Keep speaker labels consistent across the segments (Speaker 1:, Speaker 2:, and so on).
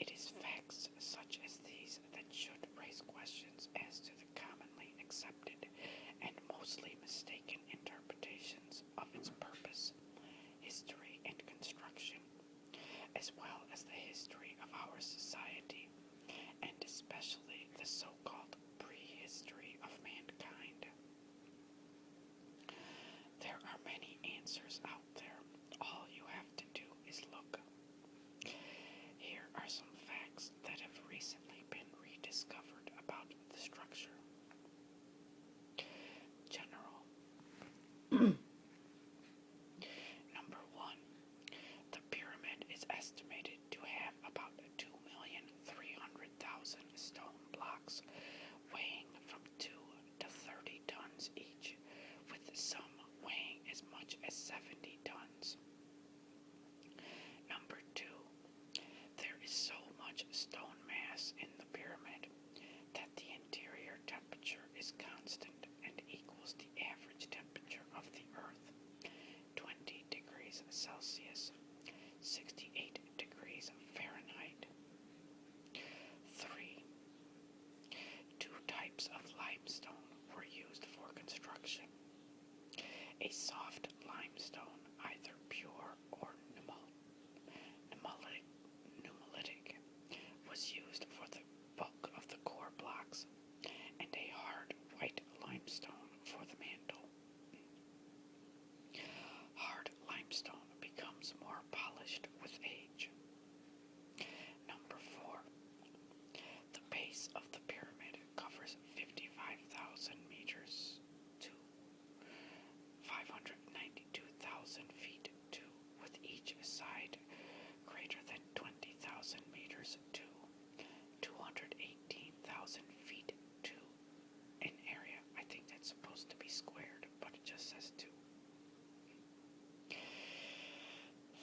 Speaker 1: It is facts such as these that should raise questions as to the commonly accepted and mostly mistaken interpretations of its purpose, history, and construction, as well as the history of our society, and especially the so-called prehistory of mankind. There are many answers out there. All you have to do is look. Here are some facts that have recently been rediscovered about the structure. General. Number 1. The pyramid is estimated to have about 2,300,000 stone blocks weighing from 2 to 30 tons each, with some weighing as much as 70 tons. Number 2. There is so much stone mass in the pyramid that the interior temperature is constant and equals the average temperature of the Earth, 20 degrees Celsius, 68 degrees Fahrenheit. 3. Two types of limestone were used for construction. A soft limestone, either pure or nummulitic, was used for the bulk of the core blocks, and a hard white limestone for the mantle. Hard limestone becomes more polished with age. Number 4. The base of the pyramid covers 55,000 meters to 592,000 feet to, with each side greater than 20,000 meters to 218,000 feet to an area. I think that's supposed to be squared, but it just says 2.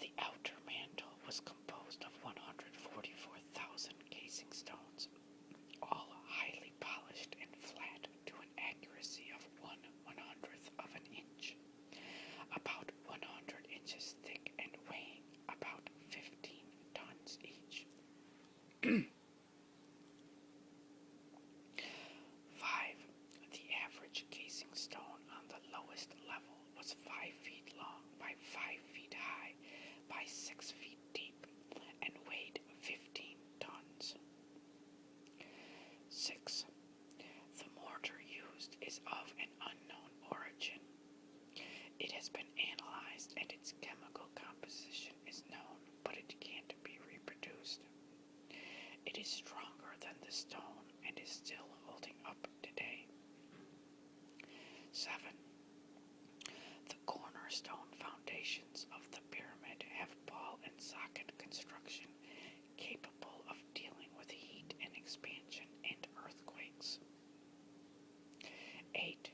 Speaker 1: The outer mantle was composed of 144,000 casing stones, all highly polished and flat to an accuracy of 1/100th of an inch, about 100 inches thick and weighing about 15 tons each. 5. The average casing stone on the lowest level was 5 feet long by 5 feet high by 6 feet deep and weighed 15 tons. 6. The mortar used is of an unknown origin. It has been analyzed and its chemical composition is known, but it can't be reproduced. It is stronger than the stone and is still holding up today. 7. The cornerstone foundations of the pyramid have ball and socket construction capable of dealing with heat and expansion and earthquakes. 8.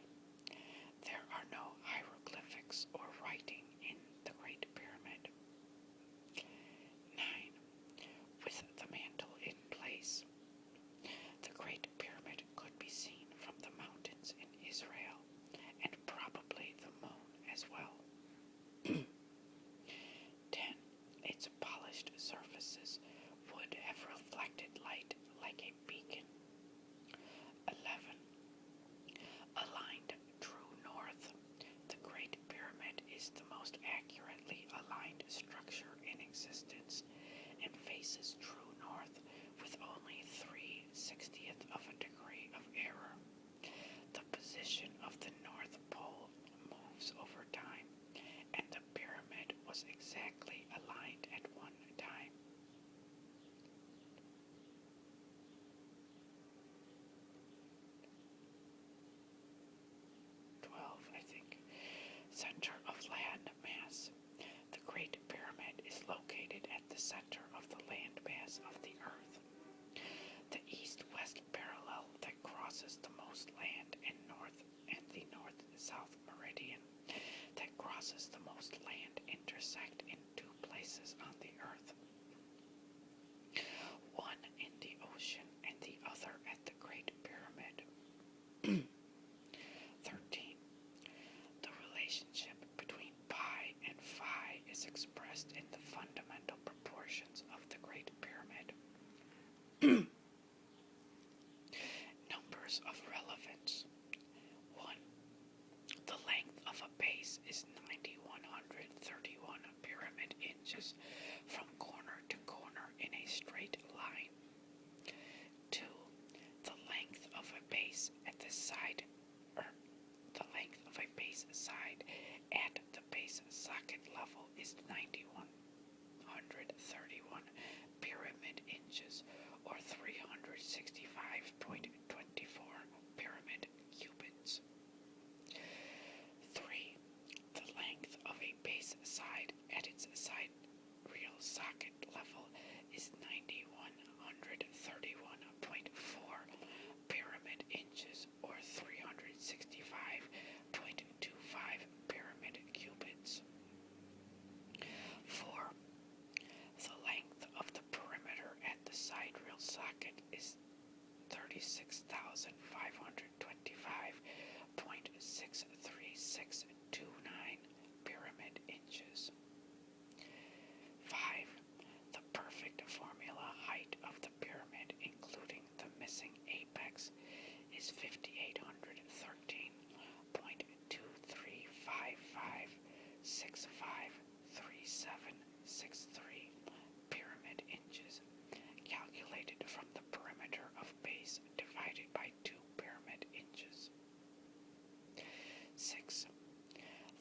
Speaker 1: There are no hieroglyphics or writing in the Great Pyramid. 9. With the mantle in place, the Great Pyramid could be seen from the mountains in Israel and probably the moon as well. 10. Its polished surfaces would have reflected light like a beacon. 11. Aligned true north. The Great Pyramid is the most accurately aligned structure in existence and faces true north with only 3/60th of a degree of error. The position of the North Pole moves over time, and the pyramid was exactly aligned at one time. 12, I think. Center of land mass. The Great Pyramid is located at the center of the land mass of the Earth. The east-west parallel that crosses the most land and the north-south meridian that crosses the most land intersect in 2 places on the Earth. One in the ocean and the other at the Great Pyramid. 13. The relationship between pi and phi is expressed in the fundamental proportions of the Great Pyramid. Numbers of relevance. 1. The length of a base is 9,131 pyramid inches from corner to corner in a straight line. 2. The length of a base at the side, the length of a base side at the base socket level is 9,131 pyramid inches, or 365.24 pyramid cubits. 3. The length of a base side at its side real socket level is 9,131.4 pyramid inches, or 365.25 pyramid cubits. 4. The length of the perimeter at the side rail socket is 36,525.63629 pyramid inches. 5. The perfect formula height of the pyramid, including the missing apex, is 5,813.2355653763 pyramid inches, calculated from the perimeter of base divided by 2 pyramid inches. 6.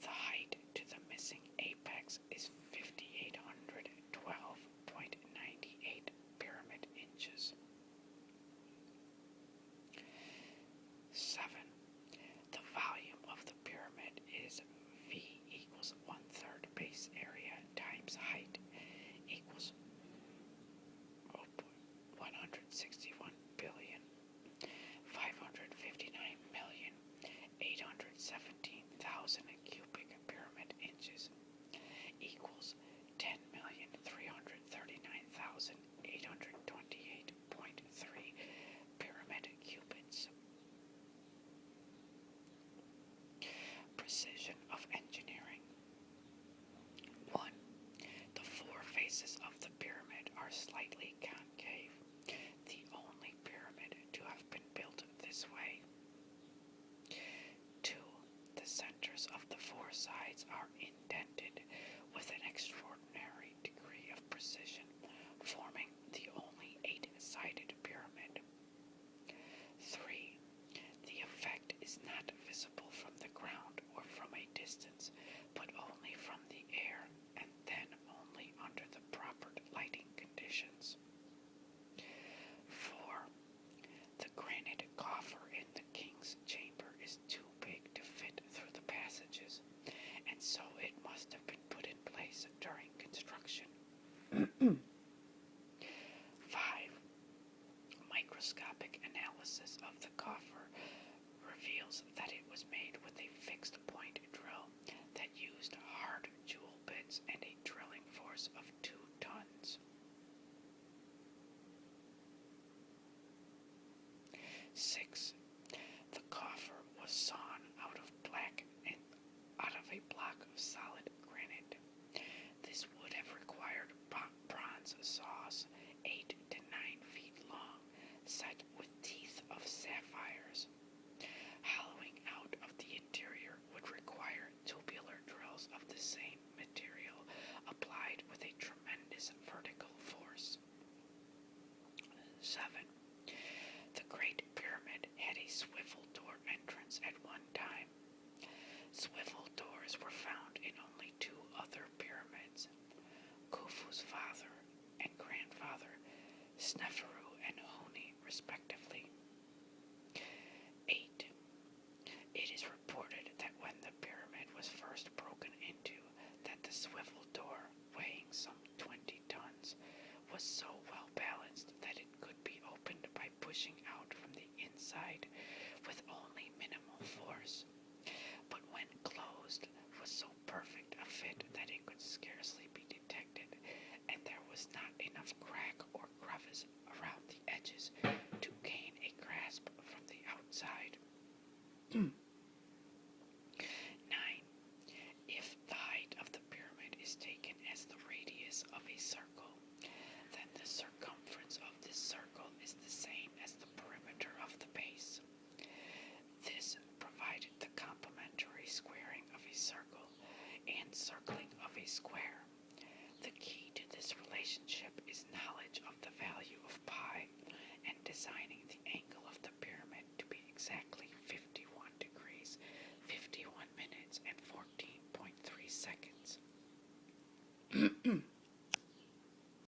Speaker 1: The height to the missing apex is 5,812.98 pyramid inches. 7. The volume of the pyramid is V equals 1/3 base area times height equals 161,559,817,000 cubic pyramid inches equals 10,339,828.3 pyramid cubits. Precision of engineering. 1. The 4 faces of the pyramid are slightly concave, the only pyramid to have been built this way. 2. The centers of the 4 sides are indented with an extraordinary degree of precision, forming the only 8-sided pyramid. 3. The effect is not visible from the ground or from a distance, but only from the air, and then only under the proper lighting conditions. 4. The granite coffer in the king's chamber is too big to fit through the passages, and so it must have been put in place during construction. 5. Microscopic analysis of the coffer reveals that it was made with a fixed point drill that used hard jewel bits and a drilling force of 2 tons. 6. The coffer was sawn out of a block of solid granite. This would have required bronze saws 8 to 9 feet long, set with teeth of sapphires. Hollowing out of the interior would require tubular drills of the same material, applied with a tremendous vertical force. 7. The Great Pyramid had a swivel door entrance at one time. Swivel doors were found in only 2 other pyramids, Khufu's father and grandfather, Sneferu and Huni, respectively.